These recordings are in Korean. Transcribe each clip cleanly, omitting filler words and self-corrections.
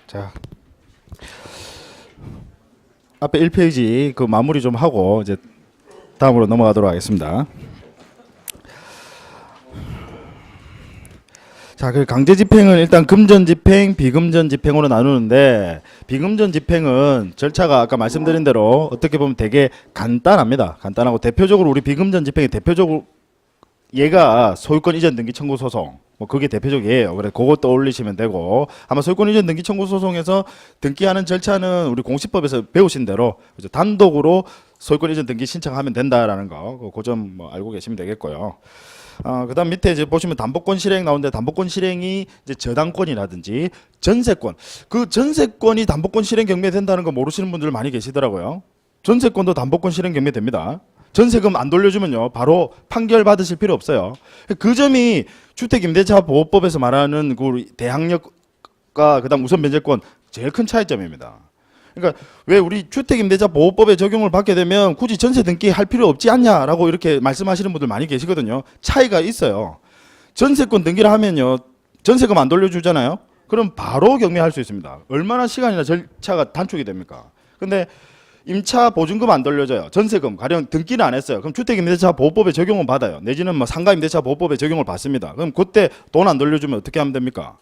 자, 앞에 1페이지 그 마무리 좀 하고 이제 다음으로 넘어가도록 하겠습니다. 자, 그 강제 집행은 일단 금전 집행, 비금전 집행으로 나누는데, 비금전 집행은 절차가 아까 말씀드린 대로 어떻게 보면 되게 간단합니다. 간단하고 대표적으로 우리 비금전 집행의 대표적으로 얘가 소유권 이전 등기 청구 소송, 뭐 그게 대표적이에요. 그래 그거 떠올리시면 되고, 아마 소유권 이전 등기 청구 소송에서 등기하는 절차는 우리 공시법에서 배우신 대로 그죠? 단독으로 소유권 이전 등기 신청하면 된다라는 거, 그 점 뭐 알고 계시면 되겠고요. 그다음 밑에 이제 보시면 담보권 실행 나오는데, 담보권 실행이 이제 저당권이라든지 전세권, 그 전세권이 담보권 실행 경매된다는 거 모르시는 분들 많이 계시더라고요. 전세권도 담보권 실행 경매됩니다. 전세금 안 돌려주면요 바로 판결 받으실 필요 없어요. 그 점이 주택임대차 보호법에서 말하는 그 대항력과 그다음 우선 변제권 제일 큰 차이점입니다. 그러니까 왜 우리 주택임대차 보호법에 적용을 받게 되면 굳이 전세 등기 할 필요 없지 않냐라고 이렇게 말씀하시는 분들 많이 계시거든요. 차이가 있어요. 전세권 등기를 하면요 전세금 안 돌려주잖아요. 그럼 바로 경매할 수 있습니다. 얼마나 시간이나 절차가 단축이 됩니까? 근데 임차 보증금 안 돌려줘요. 전세금 가령 등기는 안 했어요. 그럼 주택임대차 보호법에 적용은 받아요. 내지는 뭐 상가임대차 보호법에 적용을 받습니다. 그럼 그때 돈 안 돌려주면 어떻게 하면 됩니까?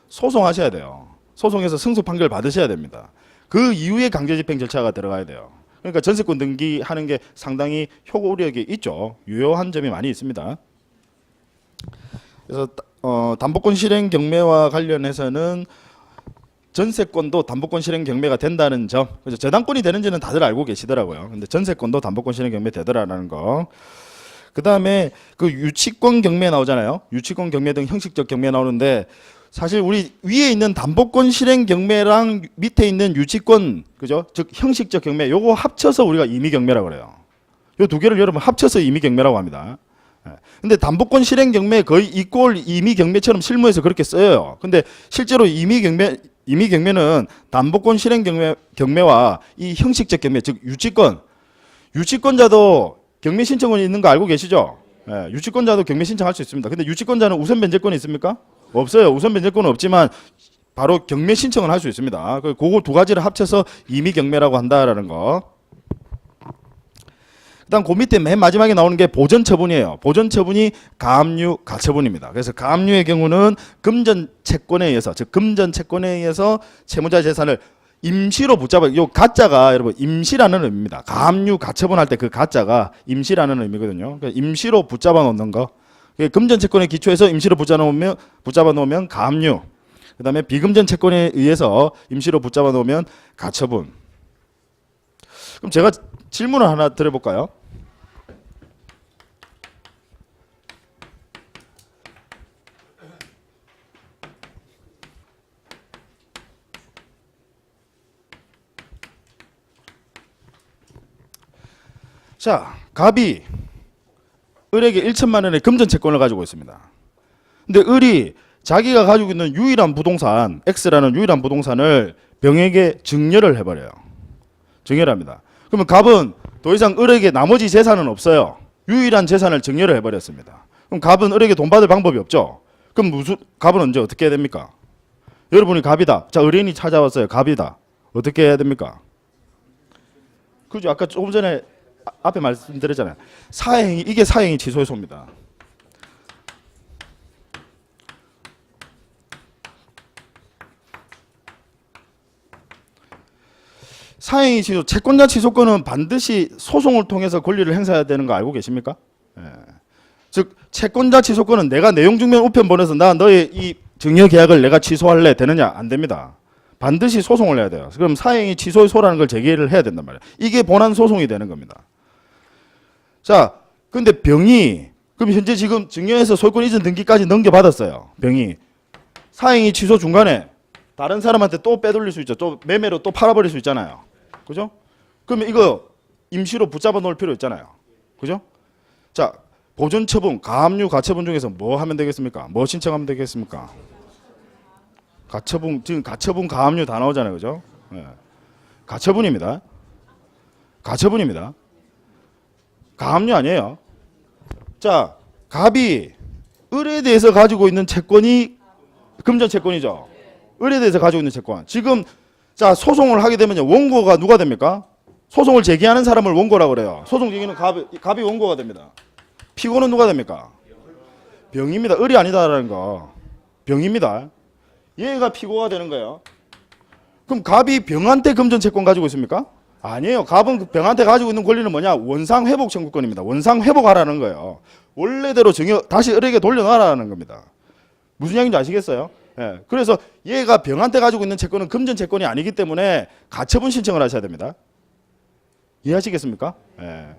소송하셔야 돼요. 소송해서 승소 판결 받으셔야 됩니다. 그 이후에 강제집행 절차가 들어가야 돼요. 그러니까 전세권 등기하는 게 상당히 효력이 있죠. 유효한 점이 많이 있습니다. 그래서 담보권 실행 경매와 관련해서는 전세권도 담보권 실행 경매가 된다는 점, 그죠? 저당권이 되는지는 다들 알고 계시더라고요. 근데 전세권도 담보권 실행 경매 되더라라는 거. 그 다음에 그 유치권 경매 나오잖아요. 유치권 경매 등 형식적 경매 나오는데, 사실 우리 위에 있는 담보권 실행 경매랑 밑에 있는 유치권, 그죠? 즉 형식적 경매, 요거 합쳐서 우리가 임의 경매라고 그래요. 요 두 개를 여러분 합쳐서 임의 경매라고 합니다. 근데 담보권 실행 경매 거의 이꼴 임의 경매처럼 실무에서 그렇게 써요. 근데 실제로 임의 경매는 담보권 실행 경매와 이 형식적 경매, 즉 유치권자도 경매 신청권이 있는 거 알고 계시죠? 유치권자도 경매 신청할 수 있습니다. 근데 유치권자는 우선 변제권이 있습니까? 없어요. 우선 변제권은 없지만 바로 경매 신청을 할 수 있습니다. 그거 두 가지를 합쳐서 임의 경매라고 한다라는 거. 그다음 그 밑에 맨 마지막에 나오는 게 보전 처분이에요. 보전 처분이 가압류 가처분입니다. 그래서 가압류의 경우는 금전 채권에 의해서, 즉 금전 채권에 의해서 채무자 재산을 임시로 붙잡아, 요 가짜가 여러분 임시라는 의미입니다. 가압류 가처분할 때 그 가짜가 임시라는 의미거든요. 그러니까 임시로 붙잡아 놓는 거. 금전 채권에 기초해서 임시로 붙잡아 놓으면 가압류. 그다음에 비금전 채권에 의해서 임시로 붙잡아 놓으면 가처분. 그럼 제가 질문을 하나 드려볼까요? 자, 갑이 을에게 1천만 원의 금전 채권을 가지고 있습니다. 근데 을이 자기가 가지고 있는 유일한 부동산 X라는 유일한 부동산을 병에게 증여를 해버려요. 증여를 합니다. 그러면 갑은 더 이상 을에게 나머지 재산은 없어요. 유일한 재산을 증여를 해버렸습니다. 그럼 갑은 을에게 돈 받을 방법이 없죠. 그럼 갑은 언제 어떻게 해야 됩니까? 여러분이 갑이다. 자, 의뢰인이 찾아왔어요. 갑이다. 어떻게 해야 됩니까? 그죠? 아까 조금 전에 앞에 말씀드렸잖아요. 사행위, 이게 사행위 취소해소입니다. 사행위 취소, 채권자 취소권은 반드시 소송을 통해서 권리를 행사해야 되는 거 알고 계십니까? 즉 채권자 취소권은 내가 내용 증명 우편 보내서 나 너의 이 증여 계약을 내가 취소할래 되느냐? 안 됩니다. 반드시 소송을 해야 돼요. 그럼 사행위 취소소라는 걸 제기를 해야 된단 말이에요. 이게 본안 소송이 되는 겁니다. 자, 근데 병이 그럼 현재 지금 증여해서 소유권 이전 등기까지 넘겨받았어요. 병이 사행위 취소 중간에 다른 사람한테 또 빼돌릴 수 있죠. 또 매매로 또 팔아버릴 수 있잖아요. 그죠? 그러면 이거 임시로 붙잡아 놓을 필요 있잖아요. 그죠? 자, 보전 처분, 가압류 가처분 중에서 뭐 하면 되겠습니까? 뭐 신청하면 되겠습니까? 가처분, 지금 가처분, 가압류 다 나오잖아요. 그죠? 네. 가처분입니다. 가처분입니다. 가압류 아니에요. 자, 갑이 을에 대해서 가지고 있는 채권이 금전 채권이죠. 을에 대해서 가지고 있는 채권. 지금 자 소송을 하게 되면요 원고가 누가 됩니까? 소송을 제기하는 사람을 원고라고 그래요. 소송 제기는 갑이 원고가 됩니다. 피고는 누가 됩니까? 병입니다. 을이 아니다라는 거. 병입니다. 얘가 피고가 되는 거예요. 그럼 갑이 병한테 금전 채권 가지고 있습니까? 아니에요. 갑은 그 병한테 가지고 있는 권리는 뭐냐? 원상 회복 청구권입니다. 원상 회복하라는 거예요. 원래대로 다시 을에게 돌려놔라는 겁니다. 무슨 이야기인지 아시겠어요? 예. 그래서 얘가 병한테 가지고 있는 채권은 금전 채권이 아니기 때문에 가처분 신청을 하셔야 됩니다. 이해하시겠습니까? 예.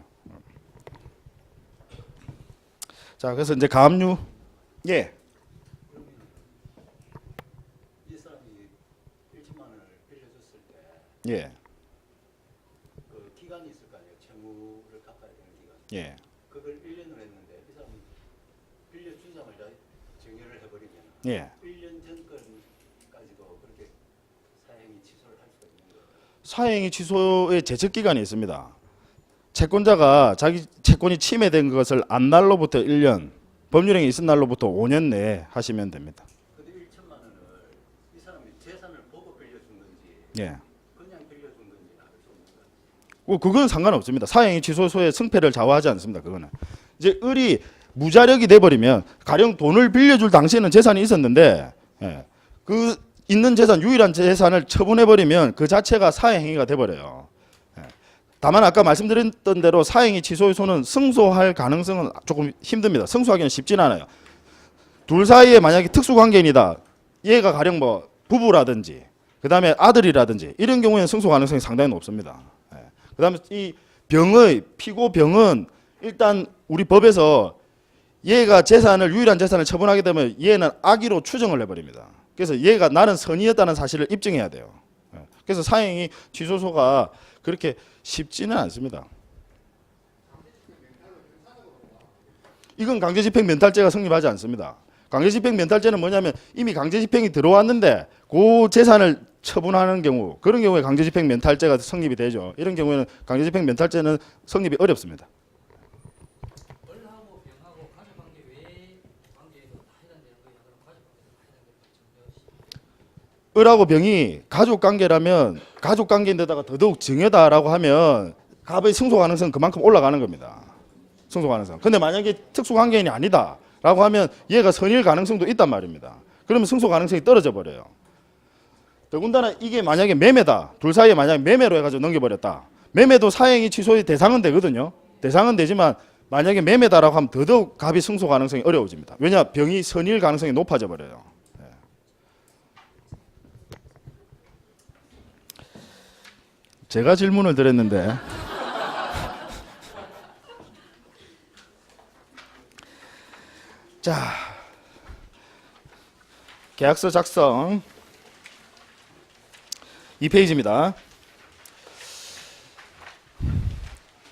자, 그래서 이제 가압류. 예. 이 사람이 1천만 원을 빌려줬을 때 예. 그 기간이 있을 거 아니에요. 채무를 갚아야 되는 기간. 예. 그걸 1년을 했는데 이 사람이 빌려주자마자 정렬을 해버리면 예. 1년 전까지도 그렇게 사행이 취소를 할 수가 있는 거예요. 사행위 취소의 제척 기간이 있습니다. 채권자가 자기 채권이 침해된 것을 안 날로부터 1년, 법률행위 있은 날로부터 5년 내에 하시면 됩니다. 근데 1천만 원을 이 사람이 재산을 보고 빌려준 건지 예. 그냥 빌려준 건지 알 수 없는 거예요. 그건 상관없습니다. 사행위 취소소의 승패를 좌우하지 않습니다. 그거는 이제 을이 무자력이 돼버리면 가령 돈을 빌려줄 당시에는 재산이 있었는데 예. 그 있는 재산 유일한 재산을 처분해버리면 그 자체가 사행행위가 돼버려요. 예. 다만 아까 말씀드렸던 대로 사행위 취소소는 승소할 가능성은 조금 힘듭니다. 승소하기는 쉽진 않아요. 둘 사이에 만약에 특수관계인이다. 얘가 가령 뭐 부부라든지 그 다음에 아들이라든지 이런 경우에는 승소 가능성이 상당히 높습니다. 예. 그 다음에 이 피고 병은 일단 우리 법에서 얘가 유일한 재산을 처분하게 되면 얘는 악의로 추정을 해버립니다. 그래서 얘가 나는 선의였다는 사실을 입증해야 돼요. 예. 그래서 사행위 취소소가 그렇게 쉽지는 않습니다. 이건 강제집행 면탈죄가 성립하지 않습니다. 강제집행 면탈죄는 뭐냐면 이미 강제집행이 들어왔는데 그 재산을 처분하는 경우 그런 경우에 강제집행 면탈죄가 성립이 되죠. 이런 경우에는 강제집행 면탈죄는 성립이 어렵습니다. 을하고 병하고 가족관계 외의 관계에도 다 해당되는 거예요? 그럼 가족관계도 다 해당되는 거죠? 을하고 병이 가족관계라면 가족관계인데다가 더더욱 증여다라고 하면 갑의 승소 가능성은 그만큼 올라가는 겁니다. 승소 가능성. 근데 만약에 특수관계인이 아니다라고 하면 얘가 선의일 가능성도 있단 말입니다. 그러면 승소 가능성이 떨어져 버려요. 더군다나 이게 만약에 매매다. 둘 사이에 만약에 매매로 해가지고 넘겨버렸다. 매매도 사행위 취소의 대상은 되거든요. 대상은 되지만 만약에 매매다라고 하면 더더욱 갑이 승소 가능성이 어려워집니다. 왜냐? 병이 선의일 가능성이 높아져 버려요. 제가 질문을 드렸는데 자 계약서 작성 2페이지입니다.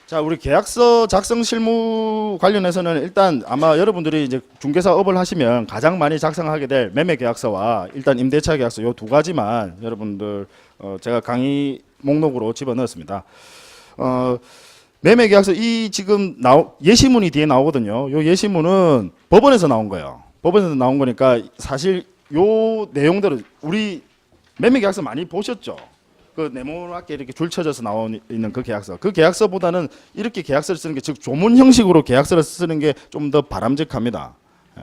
자, 우리 계약서 작성 실무 관련해서는 일단 아마 여러분들이 이제 중개사업을 하시면 가장 많이 작성하게 될 매매 계약서와 일단 임대차 계약서 요 두 가지만 여러분들 제가 강의 목록으로 집어넣었습니다. 매매 계약서 이 지금 예시문이 뒤에 나오거든요. 요 예시문은 법원에서 나온 거예요. 법원에서 나온 거니까 사실 요 내용대로 우리 매매 계약서 많이 보셨죠? 그 네모나게 이렇게 줄 쳐져서 나와 있는 그 계약서. 그 계약서보다는 이렇게 계약서를 쓰는 게 즉 조문 형식으로 계약서를 쓰는 게 좀 더 바람직합니다. 예.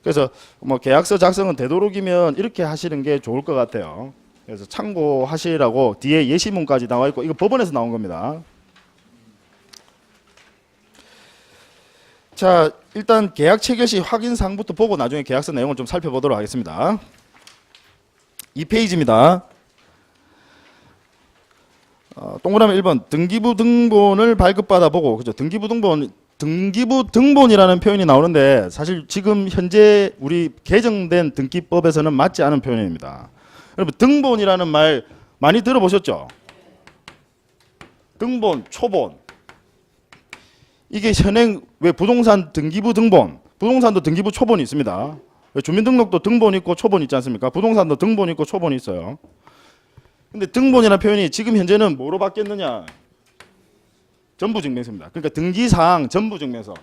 그래서 뭐 계약서 작성은 되도록이면 이렇게 하시는 게 좋을 것 같아요. 그래서 참고하시라고 뒤에 예시문까지 나와 있고 이거 법원에서 나온 겁니다. 자, 일단 계약 체결 시 확인 사항부터 보고 나중에 계약서 내용을 좀 살펴보도록 하겠습니다. 2페이지입니다. 동그라미 1번 등기부 등본을 발급받아 보고 그죠? 등기부 등본이라는 표현이 나오는데 사실 지금 현재 우리 개정된 등기법에서는 맞지 않은 표현입니다. 여러분 등본이라는 말 많이 들어보셨죠? 등본, 초본. 이게 현행 왜 부동산 등기부 등본, 부동산도 등기부 초본이 있습니다. 주민등록도 등본 있고 초본 있지 않습니까? 부동산도 등본 있고 초본이 있어요. 근데 등본이라는 표현이 지금 현재는 뭐로 바뀌었느냐? 전부증명서입니다. 그러니까 등기사항 전부증명서.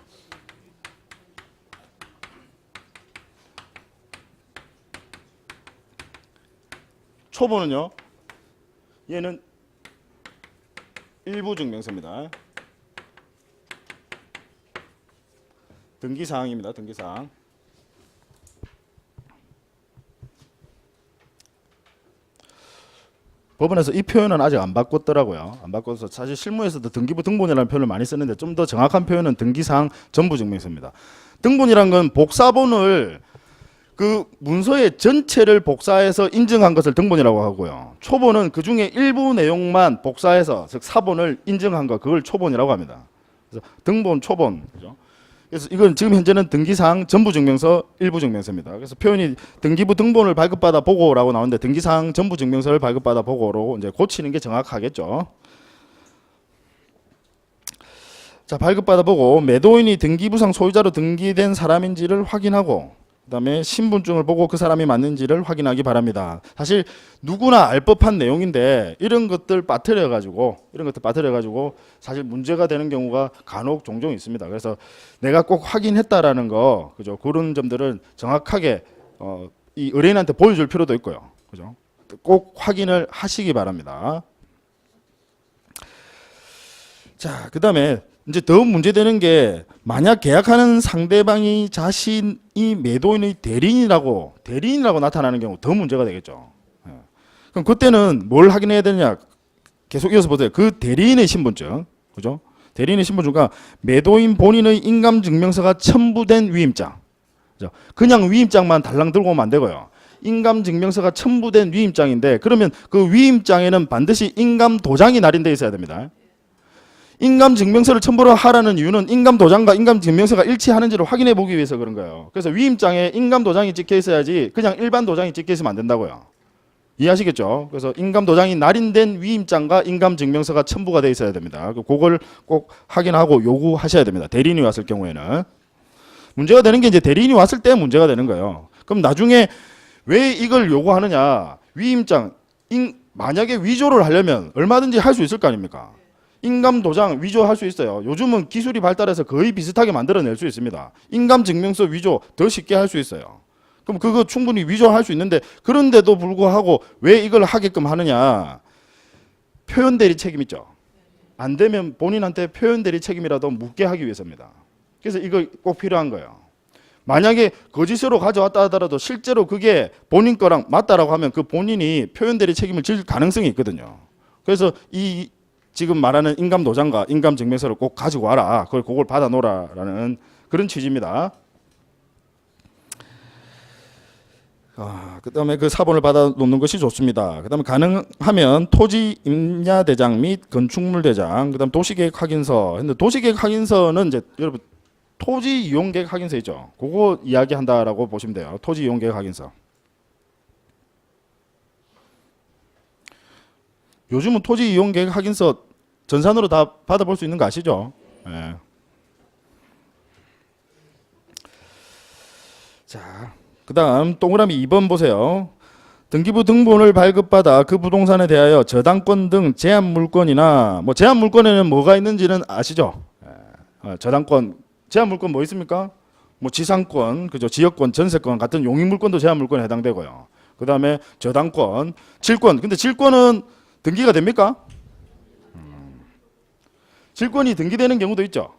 초보는요. 얘는 일부 증명서입니다. 등기사항입니다. 등기사항. 법원에서 이 표현은 아직 안 바꿨더라고요. 안 바꿔서 사실 실무에서도 등기부 등본이라는 표현을 많이 쓰는데 좀 더 정확한 표현은 등기사항 전부 증명서입니다. 등본이란 건 복사본을 그 문서의 전체를 복사해서 인증한 것을 등본이라고 하고요. 초본은 그 중에 일부 내용만 복사해서 즉 사본을 인증한 것 그걸 초본이라고 합니다. 그래서 등본, 초본. 그죠? 그래서 이건 지금 현재는 등기사항 전부 증명서 일부 증명서입니다. 그래서 표현이 등기부 등본을 발급받아 보고라고 나오는데 등기사항 전부 증명서를 발급받아 보고로 이제 고치는 게 정확하겠죠. 자, 발급받아 보고 매도인이 등기부상 소유자로 등기된 사람인지를 확인하고 그다음에 신분증을 보고 그 사람이 맞는지를 확인하기 바랍니다. 사실 누구나 알 법한 내용인데 이런 것들 빠뜨려 가지고 사실 문제가 되는 경우가 간혹 종종 있습니다. 그래서 내가 꼭 확인했다라는 거, 그죠? 그런 점들은 정확하게 이 의뢰인한테 보여줄 필요도 있고요. 그죠? 꼭 확인을 하시기 바랍니다. 자, 그다음에 이제 더 문제되는 게 만약 계약하는 상대방이 자신이 매도인의 대리인이라고 나타나는 경우 더 문제가 되겠죠. 예. 그럼 그때는 뭘 확인해야 되느냐? 계속 이어서 보세요. 그 대리인의 신분증, 그죠? 대리인의 신분증과 매도인 본인의 인감증명서가 첨부된 위임장. 그죠? 그냥 위임장만 달랑 들고 오면 안 되고요. 인감증명서가 첨부된 위임장인데 그러면 그 위임장에는 반드시 인감도장이 날인되어 있어야 됩니다. 인감증명서를 첨부를 하라는 이유는 인감도장과 인감증명서가 일치하는지를 확인해 보기 위해서 그런 거예요. 그래서 위임장에 인감도장이 찍혀 있어야지 그냥 일반 도장이 찍혀 있으면 안 된다고요. 이해하시겠죠? 그래서 인감도장이 날인된 위임장과 인감증명서가 첨부가 되어 있어야 됩니다. 그걸 꼭 확인하고 요구하셔야 됩니다. 대리인이 왔을 경우에는. 문제가 되는 게 이제 대리인이 왔을 때 문제가 되는 거예요. 그럼 나중에 왜 이걸 요구하느냐? 위임장, 만약에 위조를 하려면 얼마든지 할 수 있을 거 아닙니까? 인감도장 위조할 수 있어요. 요즘은 기술이 발달해서 거의 비슷하게 만들어낼 수 있습니다. 인감증명서 위조 더 쉽게 할 수 있어요. 그럼 그거 충분히 위조할 수 있는데 그런데도 불구하고 왜 이걸 하게끔 하느냐? 표현대리 책임 있죠. 안 되면 본인한테 표현대리 책임이라도 묻게 하기 위해서입니다. 그래서 이거 꼭 필요한 거예요. 만약에 거짓으로 가져왔다 하더라도 실제로 그게 본인 거랑 맞다라고 하면 그 본인이 표현대리 책임을 질 가능성이 있거든요. 그래서 이 지금 말하는 인감도장과 인감증명서를 꼭 가지고 와라. 그걸 받아 놓으라라는 그런 취지입니다. 그다음에 그 사본을 받아 놓는 것이 좋습니다. 그다음에 가능하면 토지 임야 대장 및 건축물 대장, 그다음 도시계획 확인서. 근데 도시계획 확인서는 이제 여러분 토지 이용 계획 확인서 있죠. 그거 이야기한다라고 보시면 돼요. 토지 이용 계획 확인서. 요즘은 토지 이용 계획 확인서 전산으로 다 받아볼 수 있는 거 아시죠? 예. 자, 그다음 동그라미 2번 보세요. 등기부 등본을 발급받아 그 부동산에 대하여 저당권 등 제한 물건이나 뭐 제한 물건에는 뭐가 있는지는 아시죠? 예. 저당권 제한 물건 뭐 있습니까? 뭐 지상권, 그죠? 지역권, 전세권 같은 용익 물건도 제한 물건에 해당되고요. 그다음에 저당권, 질권. 근데 질권은 등기가 됩니까? 질권이 등기되는 경우도 있죠.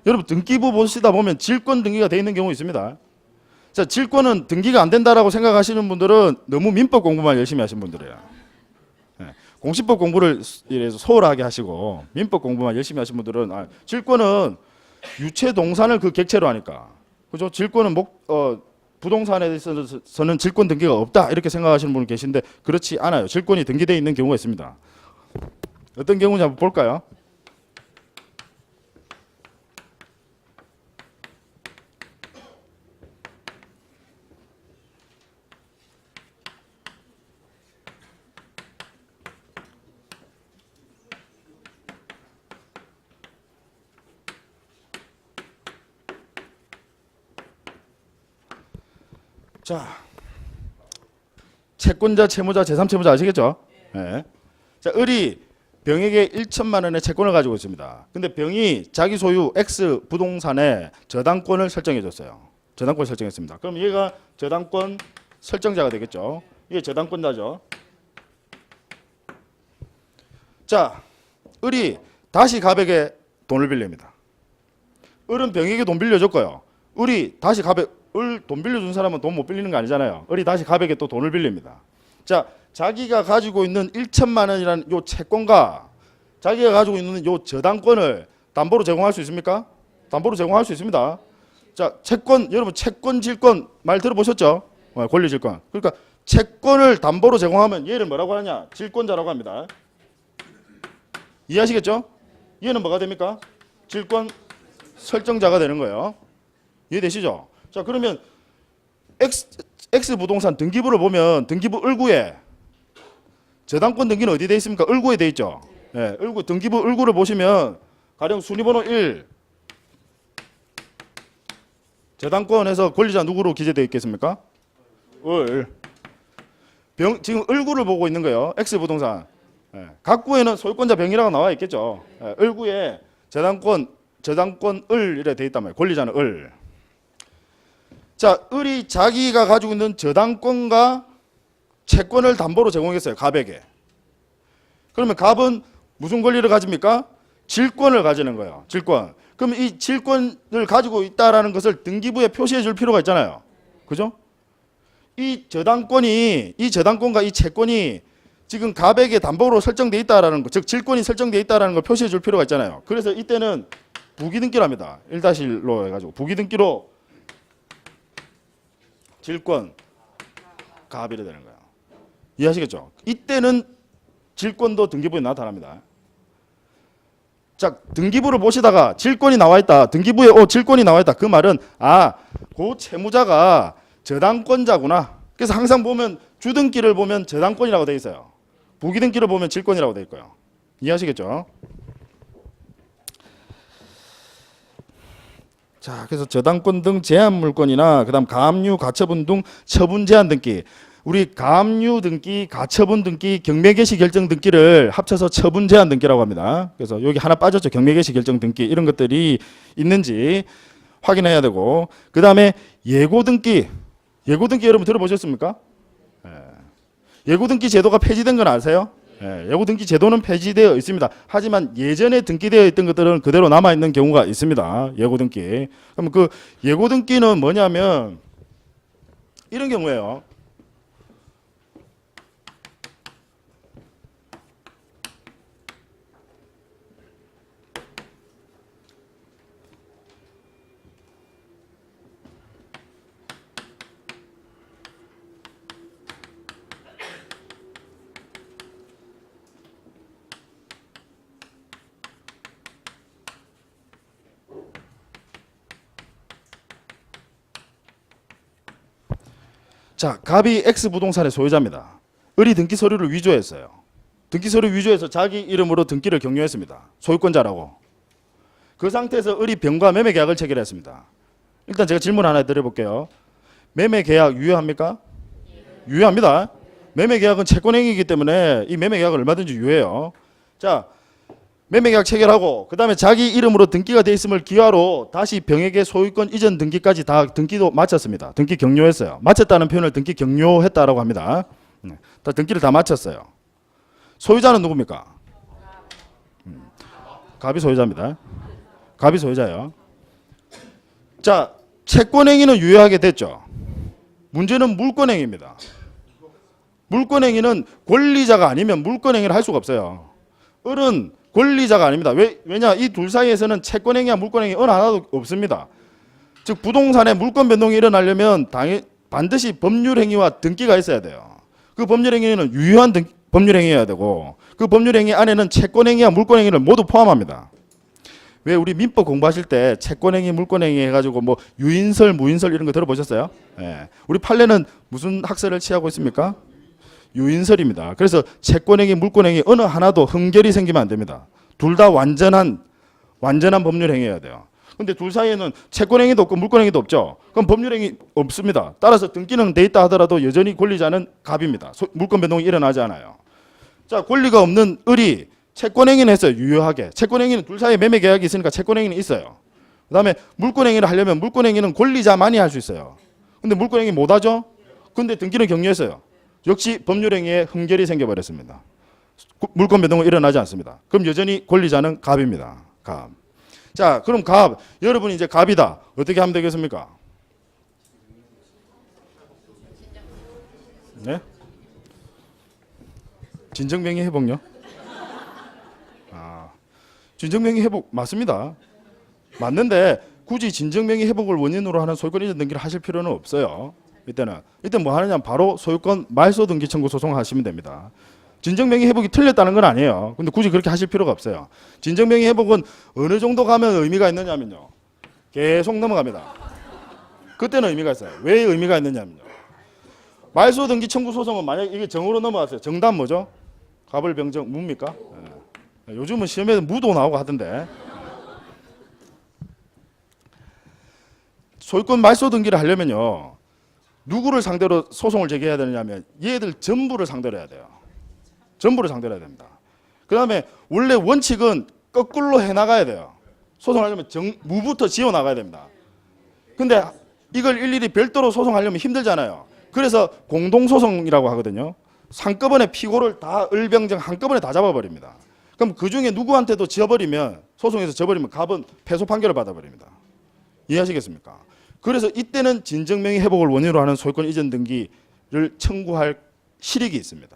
여러분 등기부 보시다 보면 질권 등기가 되어 있는 경우 있습니다. 자, 질권은 등기가 안 된다라고 생각하시는 분들은 너무 민법 공부만 열심히 하신 분들이에요. 네. 공시법 공부를 이래서 소홀하게 하시고 민법 공부만 열심히 하신 분들은 질권은 유체 동산을 그 객체로 하니까, 그죠? 질권은 부동산에 대해서는 질권 등기가 없다 이렇게 생각하시는 분 계신데 그렇지 않아요. 질권이 등기되어 있는 경우가 있습니다. 어떤 경우인지 한번 볼까요? 자, 채권자, 채무자, 제3채무자 아시겠죠? 네. 자, 을이 병에게 1천만 원의 채권을 가지고 있습니다. 근데 병이 자기 소유 X 부동산에 저당권을 설정해 줬어요. 저당권을 설정했습니다. 그럼 얘가 저당권 설정자가 되겠죠. 이게 저당권자죠. 자, 을이 다시 갑에게 돈을 빌립니다. 을은 병에게 돈 빌려줬고요. 을이 다시 갑에 을 돈 빌려준 사람은 돈 못 빌리는 거 아니잖아요. 을이 다시 갑에게 또 돈을 빌립니다. 자, 자기가 가지고 있는 1천만 원이라는 요 채권과 자기가 가지고 있는 요 저당권을 담보로 제공할 수 있습니까? 담보로 제공할 수 있습니다. 자, 채권, 여러분 채권 질권 말 들어보셨죠? 권리 질권. 그러니까 채권을 담보로 제공하면 얘를 뭐라고 하냐? 질권자라고 합니다. 이해하시겠죠? 얘는 뭐가 됩니까? 질권 설정자가 되는 거예요. 이해되시죠? 자, 그러면 X 부동산 등기부를 보면 등기부 을구에 저당권 등기는 어디 돼 있습니까? 을구에 돼 있죠. 예, 을구 등기부 을구를 보시면 가령 순위번호 1 저당권에서 권리자 누구로 기재되어 있겠습니까? 을. 지금 을구를 보고 있는 거예요. X 부동산. 예, 각구에는 소유권자 병이라고 나와 있겠죠. 예, 을구에 저당권 을 이래 돼 있단 말이에요. 권리자는 을. 자, 을이 자기가 가지고 있는 저당권과 채권을 담보로 제공했어요. 갑에게. 그러면 갑은 무슨 권리를 가집니까? 질권을 가지는 거예요. 질권. 그럼 이 질권을 가지고 있다라는 것을 등기부에 표시해 줄 필요가 있잖아요. 그죠? 이 저당권과 이 채권이 지금 갑에게 담보로 설정돼 있다라는 거, 즉 질권이 설정돼 있다라는 걸 표시해 줄 필요가 있잖아요. 그래서 이때는 부기등기랍니다. 1-1로 해가지고 부기등기로 질권 갑이 되는 거예요. 이해하시겠죠? 이때는 질권도 등기부에 나타납니다. 자, 등기부를 보시다가 질권이 나와 있다. 등기부에 질권이 나와 있다. 그 말은 그 채무자가 저당권자구나. 그래서 항상 보면 주등기를 보면 저당권이라고 되어 있어요. 부기등기를 보면 질권이라고 되어 있고요. 이해하시겠죠? 자, 그래서 저당권 등 제한 물건이나 그다음 가압류, 가처분 등 처분 제한 등기. 우리 가압류 등기, 가처분 등기, 경매 개시 결정 등기를 합쳐서 처분 제한 등기라고 합니다. 그래서 여기 하나 빠졌죠. 경매 개시 결정 등기 이런 것들이 있는지 확인해야 되고, 그다음에 예고 등기. 예고 등기 여러분 들어보셨습니까? 예고 등기 제도가 폐지된 건 아세요? 예고 등기 제도는 폐지되어 있습니다. 하지만 예전에 등기되어 있던 것들은 그대로 남아 있는 경우가 있습니다. 예고 등기. 그럼 그 예고 등기는 뭐냐면 이런 경우예요. 자, 갑이 X 부동산의 소유자입니다. 을이 등기 서류를 위조했어요. 등기 서류 위조해서 자기 이름으로 등기를 경료했습니다. 소유권자라고. 그 상태에서 을이 병과 매매 계약을 체결했습니다. 일단 제가 질문 하나 드려볼게요. 매매 계약 유효합니까? 유효합니다. 매매 계약은 채권행위이기 때문에 이 매매 계약을 얼마든지 유효해요. 자, 매매 계약 체결하고 그다음에 자기 이름으로 등기가 돼 있음을 기하로 다시 병에게 소유권 이전 등기까지 다 등기도 마쳤습니다. 등기 경료했어요. 마쳤다는 표현을 등기 경료했다라고 합니다. 다 등기를 다 마쳤어요. 소유자는 누굽니까? 갑이 소유자입니다. 갑이 소유자예요. 자, 채권행위는 유효하게 됐죠. 문제는 물권행위입니다. 물권행위는 권리자가 아니면 물권행위를 할 수가 없어요. 을은 권리자가 아닙니다. 왜냐? 이 둘 사이에서는 채권행위와 물권행위 어느 하나도 없습니다. 즉 부동산에 물권 변동이 일어나려면 반드시 법률행위와 등기가 있어야 돼요. 그 법률행위는 유효한 법률행위여야 되고 그 법률행위 안에는 채권행위와 물권행위를 모두 포함합니다. 왜 우리 민법 공부하실 때 채권행위, 물권행위 해가지고 뭐 유인설, 무인설 이런 거 들어보셨어요? 예. 우리 판례는 무슨 학설을 취하고 있습니까? 유인설입니다. 그래서 채권행위, 물권행위 어느 하나도 흠결이 생기면 안 됩니다. 둘 다 완전한 법률행위여야 돼요. 근데 둘 사이에는 채권행위도 없고 물권행위도 없죠. 그럼 법률행위 없습니다. 따라서 등기는 돼 있다 하더라도 여전히 권리자는 갑입니다. 물권 변동이 일어나지 않아요. 자, 권리가 없는 을이 채권행위는 했어요. 유효하게. 채권행위는 둘 사이에 매매 계약이 있으니까 채권행위는 있어요. 그다음에 물권행위를 하려면 물권행위는 권리자만이 할 수 있어요. 근데 물권행위 못 하죠? 근데 등기는 경료했어요. 역시 법률행위에 흠결이 생겨버렸습니다. 물권 변동은 일어나지 않습니다. 그럼 여전히 권리자는 갑입니다. 갑. 자, 그럼 갑. 여러분이 이제 갑이다. 어떻게 하면 되겠습니까? 네? 진정명의 회복요? 진정명의 회복 맞습니다. 맞는데 굳이 진정명의 회복을 원인으로 하는 소유권 이전 등기를 하실 필요는 없어요. 이때 뭐 하느냐 바로 소유권 말소 등기 청구 소송을 하시면 됩니다. 진정명의 회복이 틀렸다는 건 아니에요. 근데 굳이 그렇게 하실 필요가 없어요. 진정명의 회복은 어느 정도 가면 의미가 있느냐면요. 계속 넘어갑니다. 그때는 의미가 있어요. 왜 의미가 있느냐면요. 말소 등기 청구 소송은 만약 이게 정으로 넘어갔어요. 정답 뭐죠? 갑을병정 무입니까? 네. 요즘은 시험에 무도 나오고 하던데. 소유권 말소 등기를 하려면요. 누구를 상대로 소송을 제기해야 되느냐면 얘들 전부를 상대로 해야 돼요. 전부를 상대로 해야 됩니다. 그 다음에 원래 원칙은 거꾸로 해나가야 돼요. 소송하려면 무부터 지어나가야 됩니다. 근데 이걸 일일이 별도로 소송하려면 힘들잖아요. 그래서 공동소송이라고 하거든요. 한꺼번에 피고를 다 을병정 한꺼번에 다 잡아버립니다. 그럼 그중에 누구한테도 지어버리면 소송에서 져버리면 갑은 패소 판결을 받아버립니다. 이해하시겠습니까? 그래서 이때는 진정명의 회복을 원인으로 하는 소유권 이전 등기를 청구할 실익이 있습니다.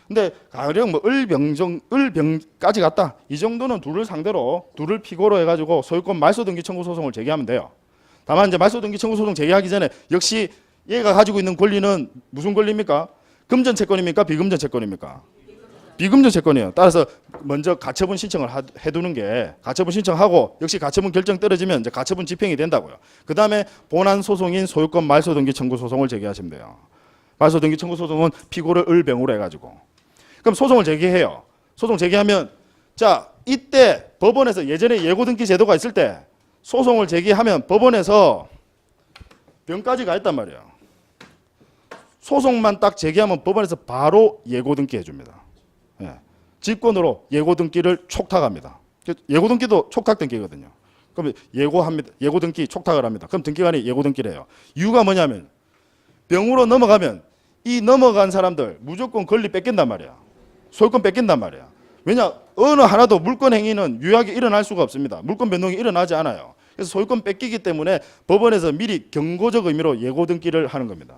근데 가령 뭐 을병까지 갔다. 이 정도는 둘을 상대로 둘을 피고로 해가지고 소유권 말소 등기 청구 소송을 제기하면 돼요. 다만 이제 말소 등기 청구 소송 제기하기 전에 역시 얘가 가지고 있는 권리는 무슨 권리입니까? 금전 채권입니까? 비금전 채권입니까? 비금전 채권이에요. 따라서 먼저 가처분 신청을 해두는 게 가처분 신청하고 역시 가처분 결정 떨어지면 이제 가처분 집행이 된다고요. 그 다음에 본안 소송인 소유권 말소 등기 청구 소송을 제기하시면 돼요. 말소 등기 청구 소송은 피고를 을병으로 해가지고 그럼 소송을 제기해요. 소송 제기하면 자 이때 법원에서 예전에 예고 등기 제도가 있을 때 소송을 제기하면 법원에서 병까지 가 있단 말이에요. 소송만 딱 제기하면 법원에서 바로 예고 등기 해줍니다. 예. 직권으로 예고 등기를 촉탁합니다. 예고 등기도 촉탁 등기거든요. 그럼 예고합니다. 예고 등기 촉탁을 합니다. 그럼 등기관이 예고 등기를 해요. 이유가 뭐냐면 병으로 넘어가면 이 넘어간 사람들 무조건 권리 뺏긴단 말이야. 소유권 뺏긴단 말이야. 왜냐 어느 하나도 물권 행위는 유효하게 일어날 수가 없습니다. 물권 변동이 일어나지 않아요. 그래서 소유권 뺏기기 때문에 법원에서 미리 경고적 의미로 예고 등기를 하는 겁니다.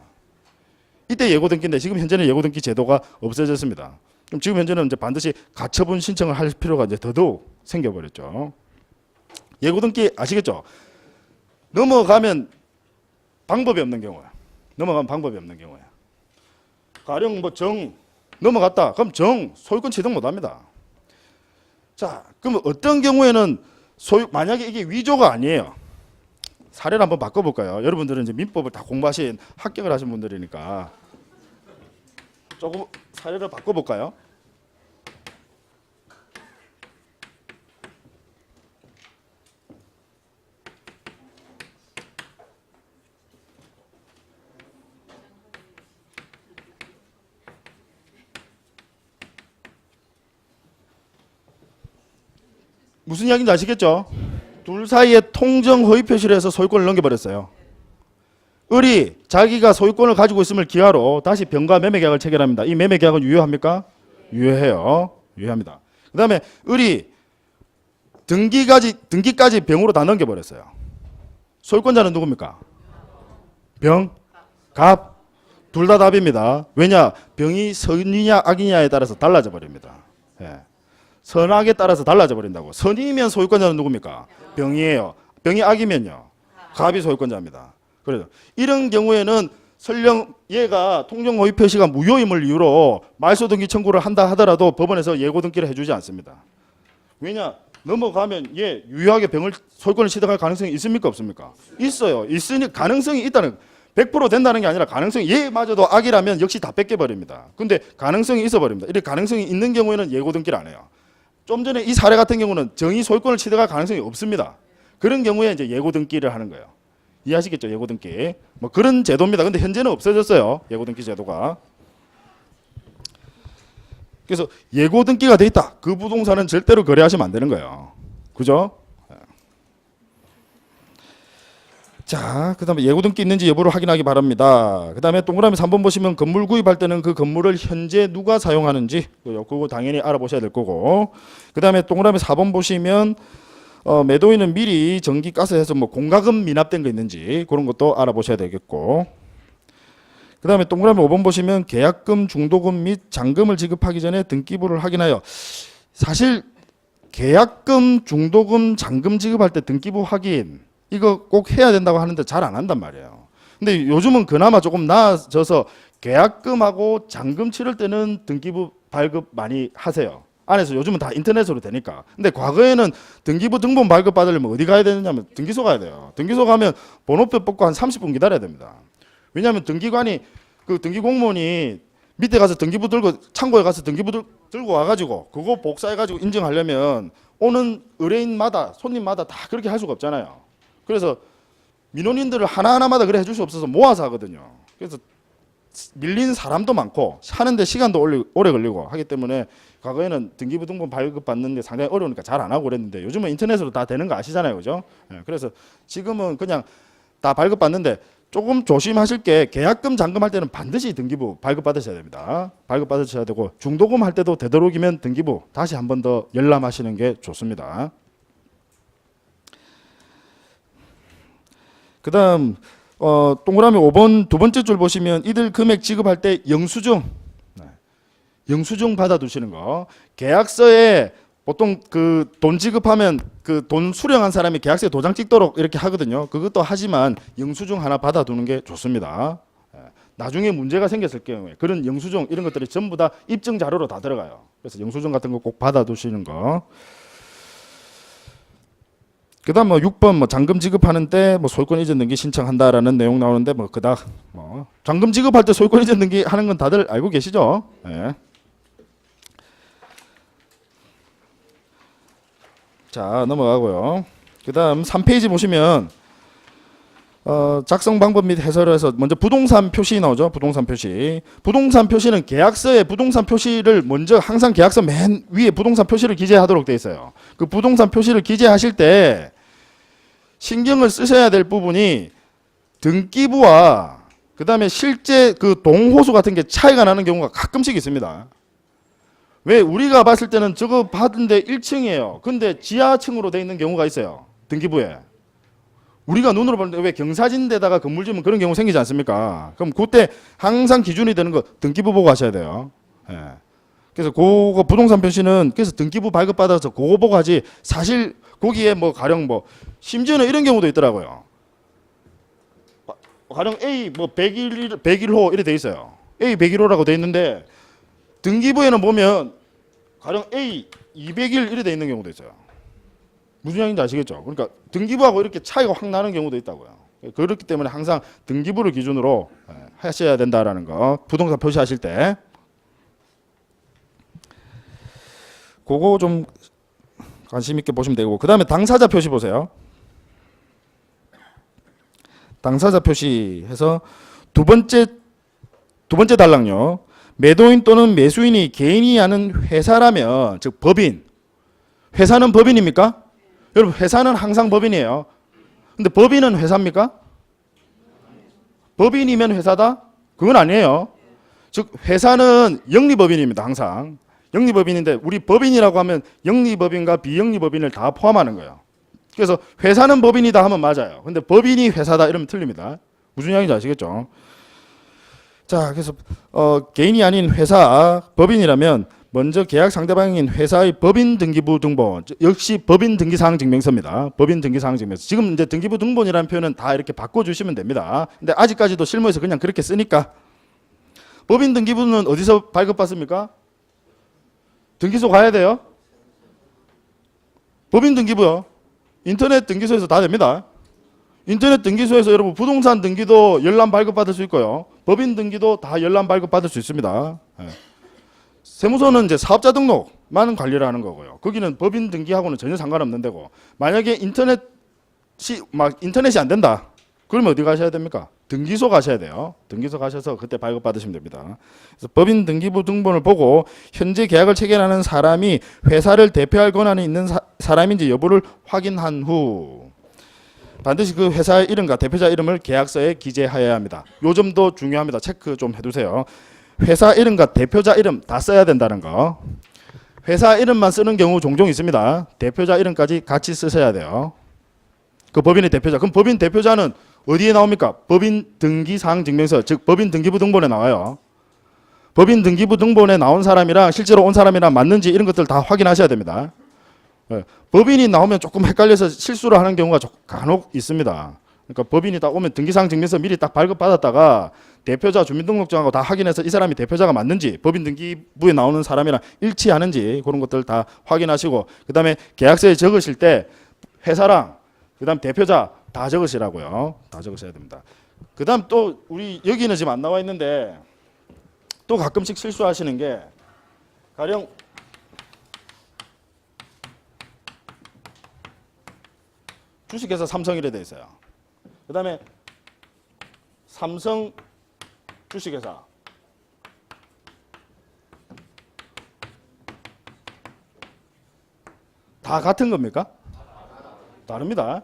이때 예고 등기인데 지금 현재는 예고 등기 제도가 없어졌습니다. 그럼 지금 현재는 이제 반드시 가처분 신청을 할 필요가 이제 더더욱 생겨버렸죠. 예고 등기 아시겠죠? 넘어가면 방법이 없는 경우야. 넘어가면 방법이 없는 경우야. 가령 뭐 정 넘어갔다. 그럼 정 소유권 취득 못합니다. 자, 그럼 어떤 경우에는 만약에 이게 위조가 아니에요. 사례를 한번 바꿔볼까요? 여러분들은 이제 민법을 다 공부하신 합격을 하신 분들이니까 조금 사례를 바꿔볼까요? 무슨 이야기인지 아시겠죠? 둘 사이에 통정 허위 표시를 해서 소유권을 넘겨버렸어요. 을이 자기가 소유권을 가지고 있음을 기하로 다시 병과 매매 계약을 체결합니다. 이 매매 계약은 유효합니까? 유효해요. 유효합니다. 그 다음에 을이 등기까지 병으로 다 넘겨버렸어요. 소유권자는 누굽니까? 병, 갑, 둘 다 답입니다. 왜냐? 병이 선이냐 악이냐에 따라서 달라져 버립니다. 예. 선악에 따라서 달라져 버린다고. 선이면 소유권자는 누굽니까? 병이에요. 병이 악이면요. 갑이 소유권자입니다. 그래서 이런 경우에는 설령 얘가 통정 허위 표시가 무효임을 이유로 말소 등기 청구를 한다 하더라도 법원에서 예고 등기를 해주지 않습니다. 왜냐? 넘어가면 얘 유효하게 병을 소유권을 취득할 가능성이 있습니까? 없습니까? 있어요. 있으니 가능성이 있다는 100% 된다는 게 아니라 가능성이 얘마저도 악이라면 역시 다 뺏겨버립니다. 근데 가능성이 있어 버립니다. 이렇게 가능성이 있는 경우에는 예고 등기를 안 해요. 좀 전에 이 사례 같은 경우는 정의 소유권을 취득할 가능성이 없습니다. 그런 경우에 이제 예고 등기를 하는 거예요. 이해하시겠죠? 예고 등기. 뭐 그런 제도입니다. 근데 현재는 없어졌어요. 예고 등기 제도가. 그래서 예고 등기가 돼 있다. 그 부동산은 절대로 거래하시면 안 되는 거예요. 그죠? 자, 그다음에 예고 등기 있는지 여부를 확인하기 바랍니다. 그다음에 동그라미 3번 보시면 건물 구입할 때는 그 건물을 현재 누가 사용하는지 그거 당연히 알아보셔야 될 거고. 그다음에 동그라미 4번 보시면 매도인은 미리 전기 가스 해서 뭐 공과금 미납된 거 있는지 그런 것도 알아보셔야 되겠고. 그다음에 동그라미 5번 보시면 계약금, 중도금 및 잔금을 지급하기 전에 등기부를 확인하여. 사실 계약금, 중도금, 잔금 지급할 때 등기부 확인 이거 꼭 해야 된다고 하는데 잘 안 한단 말이에요. 근데 요즘은 그나마 조금 나아져서 계약금하고 잔금 치를 때는 등기부 발급 많이 하세요. 안에서 요즘은 다 인터넷으로 되니까. 근데 과거에는 등기부 등본 발급 받으려면 어디 가야 되느냐면 등기소 가야 돼요. 등기소 가면 번호표 뽑고 한 30분 기다려야 됩니다. 왜냐하면 등기관이 그 등기 공무원이 밑에 가서 등기부 들고 창고에 가서 등기부 들고 와가지고 그거 복사해가지고 인증하려면 오는 의뢰인마다 손님마다 다 그렇게 할 수가 없잖아요. 그래서 민원인들을 하나하나마다 그래 해줄 수 없어서 모아서 하거든요. 그래서 밀린 사람도 많고 하는데 시간도 오래 걸리고 하기 때문에 과거에는 등기부 등본 발급 받는데 상당히 어려우니까 잘 안 하고 그랬는데 요즘은 인터넷으로 다 되는 거 아시잖아요, 그죠? 그래서 지금은 그냥 다 발급 받는데 조금 조심하실 게 계약금, 잔금 할 때는 반드시 등기부 발급 받으셔야 됩니다. 발급 받으셔야 되고 중도금 할 때도 되도록이면 등기부 다시 한 번 더 열람하시는 게 좋습니다. 그다음 동그라미 5번 두 번째 줄 보시면 이들 금액 지급할 때 영수증 받아두시는 거. 계약서에 보통 그 돈 지급하면 그 돈 수령한 사람이 계약서에 도장 찍도록 이렇게 하거든요. 그것도 하지만 영수증 하나 받아두는 게 좋습니다. 나중에 문제가 생겼을 경우에 그런 영수증 이런 것들이 전부 다 입증 자료로 다 들어가요. 그래서 영수증 같은 거 꼭 받아두시는 거. 그다음 뭐 6번 뭐 잔금 지급하는 때 뭐 소유권 이전 등기 신청한다라는 내용 나오는데 뭐 그닥 뭐 잔금 지급할 때 소유권 이전 등기 하는 건 다들 알고 계시죠? 예. 자, 넘어가고요. 그다음 3페이지 보시면 작성 방법 및 해설에서 먼저 부동산 표시 나오죠. 부동산 표시. 부동산 표시는 계약서에 부동산 표시를 먼저 항상 계약서 맨 위에 부동산 표시를 기재하도록 되어 있어요. 그 부동산 표시를 기재하실 때 신경을 쓰셔야 될 부분이 등기부와 그다음에 실제 그 동호수 같은 게 차이가 나는 경우가 가끔씩 있습니다. 왜 우리가 봤을 때는 저거 받은데 1층이에요. 근데 지하층으로 돼 있는 경우가 있어요. 등기부에. 우리가 눈으로 보는데 왜 경사진데다가 건물 지으면 그런 경우 생기지 않습니까? 그럼 그때 항상 기준이 되는 거 등기부 보고 하셔야 돼요. 예. 그래서 그거 부동산 표시는 그래서 등기부 발급받아서 그거 보고 하지 사실 거기에 뭐 가령 뭐 심지어는 이런 경우도 있더라고요. 가령 A 뭐 101호 이렇게 돼 있어요. A 101호라고 돼 있는데 등기부에는 보면 가령 A 200일 이렇게 돼 있는 경우도 있어요. 무슨 얘기인지 아시겠죠? 그러니까 등기부하고 이렇게 차이가 확 나는 경우도 있다고요. 그렇기 때문에 항상 등기부를 기준으로 하셔야 된다라는 거. 부동산 표시하실 때. 그거 좀 관심 있게 보시면 되고 그다음에 당사자 표시 보세요. 당사자 표시해서 두 번째 단락요. 매도인 또는 매수인이 개인이 하는 회사라면 즉 법인. 회사는 법인입니까? 여러분 회사는 항상 법인이에요. 근데 법인은 회사입니까? 법인이면 회사다? 그건 아니에요. 즉 회사는 영리법인입니다. 항상. 영리법인인데 우리 법인이라고 하면 영리법인과 비영리법인을 다 포함하는 거예요. 그래서 회사는 법인이다 하면 맞아요. 근데 법인이 회사다 이러면 틀립니다. 무슨 이야기인지 아시겠죠? 자, 그래서 개인이 아닌 회사 법인이라면 먼저 계약 상대방인 회사의 법인 등기부 등본 역시 법인 등기사항 증명서입니다. 법인 등기사항 증명서. 지금 이제 등기부 등본이라는 표현은 다 이렇게 바꿔주시면 됩니다. 근데 아직까지도 실무에서 그냥 그렇게 쓰니까 법인 등기부는 어디서 발급받습니까? 등기소 가야 돼요. 법인 등기부요. 인터넷 등기소에서 다 됩니다. 인터넷 등기소에서 여러분 부동산 등기도 열람 발급받을 수 있고요. 법인 등기도 다 열람 발급받을 수 있습니다. 예. 세무서는 이제 사업자 등록만 관리를 하는 거고요. 거기는 법인 등기하고는 전혀 상관없는 데고 만약에 인터넷이 안 된다. 그러면 어디 가셔야 됩니까? 등기소 가셔야 돼요. 등기소 가셔서 그때 발급받으시면 됩니다. 그래서 법인 등기부 등본을 보고 현재 계약을 체결하는 사람이 회사를 대표할 권한이 있는 사람인지 여부를 확인한 후 반드시 그 회사의 이름과 대표자 이름을 계약서에 기재하여야 합니다. 요 점도 중요합니다. 체크 좀 해두세요. 회사 이름과 대표자 이름 다 써야 된다는 거. 회사 이름만 쓰는 경우 종종 있습니다. 대표자 이름까지 같이 쓰셔야 돼요. 그 법인의 대표자. 그럼 법인 대표자는 어디에 나옵니까? 법인 등기사항증명서, 즉 법인 등기부 등본에 나와요. 법인 등기부 등본에 나온 사람이랑 실제로 온 사람이랑 맞는지 이런 것들 다 확인하셔야 됩니다. 예, 법인이 나오면 조금 헷갈려서 실수를 하는 경우가 간혹 있습니다. 그러니까 법인이 딱 오면 등기사항증명서 미리 딱 발급받았다가 대표자 주민등록증하고 다 확인해서 이 사람이 대표자가 맞는지 법인 등기부에 나오는 사람이랑 일치하는지 그런 것들 다 확인하시고 그다음에 계약서에 적으실 때 회사랑 그다음 대표자 다 적으시라고요. 다 적으셔야 됩니다. 그다음 또 우리 여기는 지금 안 나와 있는데 또 가끔씩 실수하시는 게 가령 주식회사 삼성이래 돼 있어요. 그다음에 삼성 주식회사 다 같은 겁니까? 다릅니다.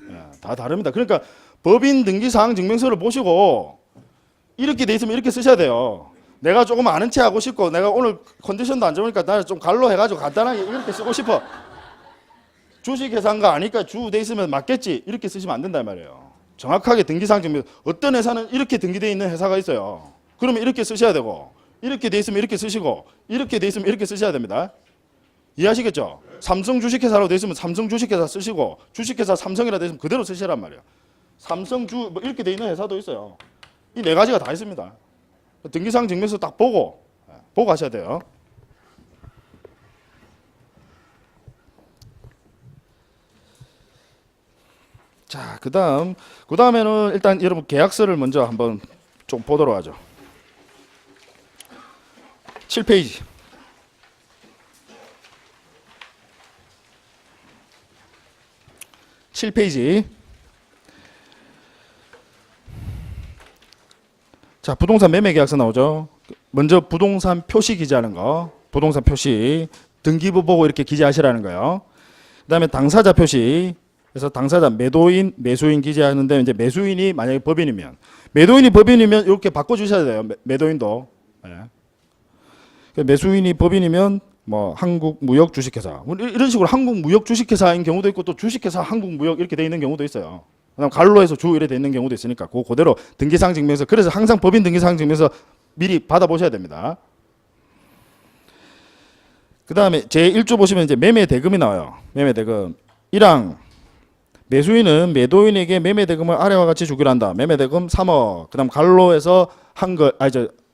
예, 다 다릅니다. 그러니까 법인 등기사항 증명서를 보시고 이렇게 돼 있으면 이렇게 쓰셔야 돼요. 내가 조금 아는 체 하고 싶고 내가 오늘 컨디션도 안 좋으니까 나는 좀 갈로 해가지고 간단하게 이렇게 쓰고 싶어. 주식회사인가 아니까 주 돼 있으면 맞겠지 이렇게 쓰시면 안 된단 말이에요. 정확하게 등기사항 증명. 어떤 회사는 이렇게 등기되어 있는 회사가 있어요. 그러면 이렇게 쓰셔야 되고 이렇게 돼 있으면 이렇게 쓰시고 이렇게 돼 있으면 이렇게 쓰셔야 됩니다. 이해하시겠죠? 삼성 주식회사로 돼 있으면 삼성 주식회사 쓰시고 주식회사 삼성이라 돼 있으면 그대로 쓰시란 말이에요. 삼성주 뭐 이렇게 돼 있는 회사도 있어요. 이 네 가지가 다 있습니다. 등기사항 증명서 딱 보고 하셔야 돼요. 자, 그다음에는 일단 여러분 계약서를 먼저 한번 좀 보도록 하죠. 7페이지. 자, 부동산 매매 계약서 나오죠. 먼저 부동산 표시 기재하는 거. 부동산 표시 등기부 보고 이렇게 기재하시라는 거예요. 그다음에 당사자 표시. 그래서 당사자 매도인, 매수인 기재하는데 이제 매수인이 만약에 법인이면 매도인이 법인이면 이렇게 바꿔 주셔야 돼요. 매도인도. 네. 매수인이 법인이면 뭐 한국무역 주식회사 이런 식으로 한국무역 주식회사인 경우도 있고 또 주식회사 한국무역 이렇게 돼 있는 경우도 있어요. 그다음 갈로에서 주 이래 돼 있는 경우도 있으니까 그대로 등기사항 증명서. 그래서 항상 법인 등기사항 증명서 미리 받아 보셔야 됩니다. 그다음에 제1조 보시면 이제 매매 대금이 나와요. 매매 대금 1항 매수인은 매도인에게 매매 대금을 아래와 같이 주기로 한다. 매매 대금 3억. 그다음 갈로에서 한글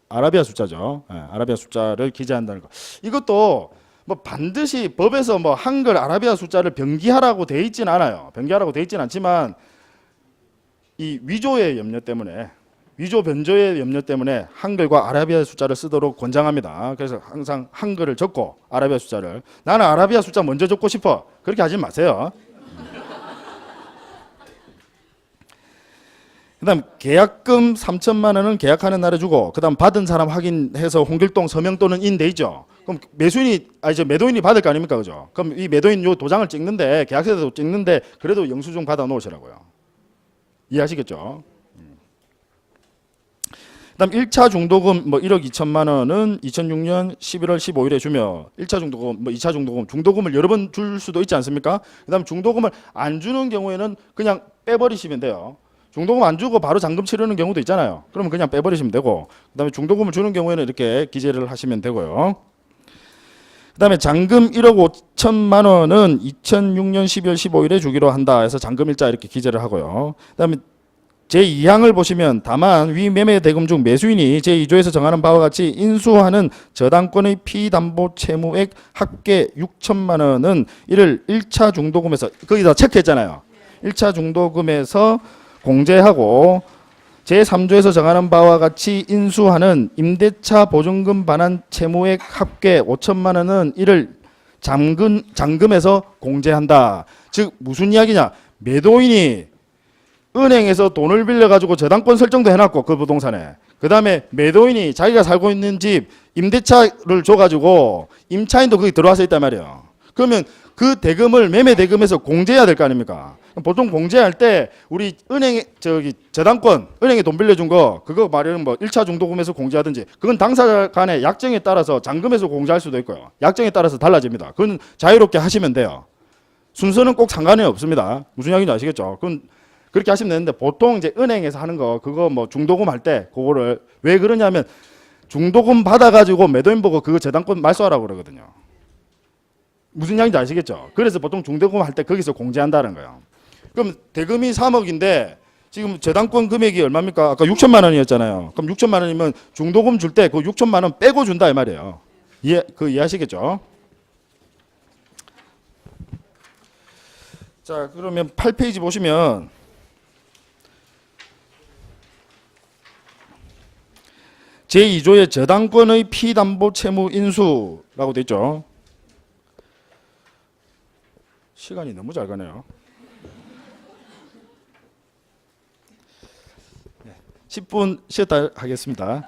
아라비아 숫자죠. 아라비아 숫자를 기재한다는 거. 이것도 뭐 반드시 법에서 뭐 한글 아라비아 숫자를 병기하라고 돼 있지는 않아요. 병기하라고 돼 있지는 않지만 이 위조의 염려 때문에 위조 변조의 염려 때문에 한글과 아라비아 숫자를 쓰도록 권장합니다. 그래서 항상 한글을 적고 아라비아 숫자를 나는 아라비아 숫자 먼저 적고 싶어. 그렇게 하지 마세요. 그다음 계약금 3천만 원은 계약하는 날에 주고 그다음 받은 사람 확인해서 홍길동 서명 또는 인 돼 있죠. 그럼 매도인이 받을 거 아닙니까, 그죠? 그럼 이 매도인 요 도장을 찍는데 계약서에도 찍는데 그래도 영수증 받아 놓으시라고요. 이해하시겠죠? 그다음 1차 중도금 뭐 1억 2천만 원은 2006년 11월 15일에 주며 1차 중도금 뭐 2차 중도금을 여러 번 줄 수도 있지 않습니까? 그다음 중도금을 안 주는 경우에는 그냥 빼버리시면 돼요. 중도금 안 주고 바로 잔금 치르는 경우도 있잖아요. 그러면 그냥 빼버리시면 되고 그다음에 중도금을 주는 경우에는 이렇게 기재를 하시면 되고요. 그다음에 잔금 1억 5천만 원은 2006년 12월 15일에 주기로 한다 해서 잔금 일자 이렇게 기재를 하고요. 그다음에 제2항을 보시면 다만 위 매매 대금 중 매수인이 제2조에서 정하는 바와 같이 인수하는 저당권의 피담보 채무액 합계 6천만 원은 이를 1차 중도금에서 거기다 체크했잖아요. 1차 중도금에서 공제하고 제3조에서 정하는 바와 같이 인수하는 임대차 보증금 반환 채무액 합계 5천만 원은 이를 잔금에서 공제한다. 즉 무슨 이야기냐? 매도인이 은행에서 돈을 빌려가지고 저당권 설정도 해놨고 그 부동산에 그 다음에 매도인이 자기가 살고 있는 집 임대차를 줘가지고 임차인도 거기 들어와서 있단 말이에요. 그러면 그 대금을 매매 대금에서 공제해야 될 거 아닙니까? 보통 공제할 때 우리 은행 저기 저당권 은행에 돈 빌려준 거 그거 말하는 뭐 1차 중도금에서 공제하든지 그건 당사자 간의 약정에 따라서 잔금에서 공제할 수도 있고요. 약정에 따라서 달라집니다. 그건 자유롭게 하시면 돼요. 순서는 꼭 상관이 없습니다. 무슨 이야기인지 아시겠죠? 그건 그렇게 하시면 되는데 보통 이제 은행에서 하는 거 그거 뭐 중도금 할 때 그거를 왜 그러냐면 중도금 받아가지고 매도인 보고 그거 저당권 말소하라고 그러거든요. 무슨 이야기인지 아시겠죠? 그래서 보통 중도금 할 때 거기서 공제한다는 거예요. 그럼 대금이 3억인데 지금 저당권 금액이 얼마입니까? 아까 6천만 원이었잖아요. 그럼 6천만 원이면 중도금 줄 때 그 6천만 원 빼고 준다 이 말이에요. 이해하시겠죠? 자, 그러면 8페이지 보시면 제2조의 저당권의 피담보 채무 인수라고 돼 있죠. 시간이 너무 잘 가네요. 10분 쉬었다 하겠습니다.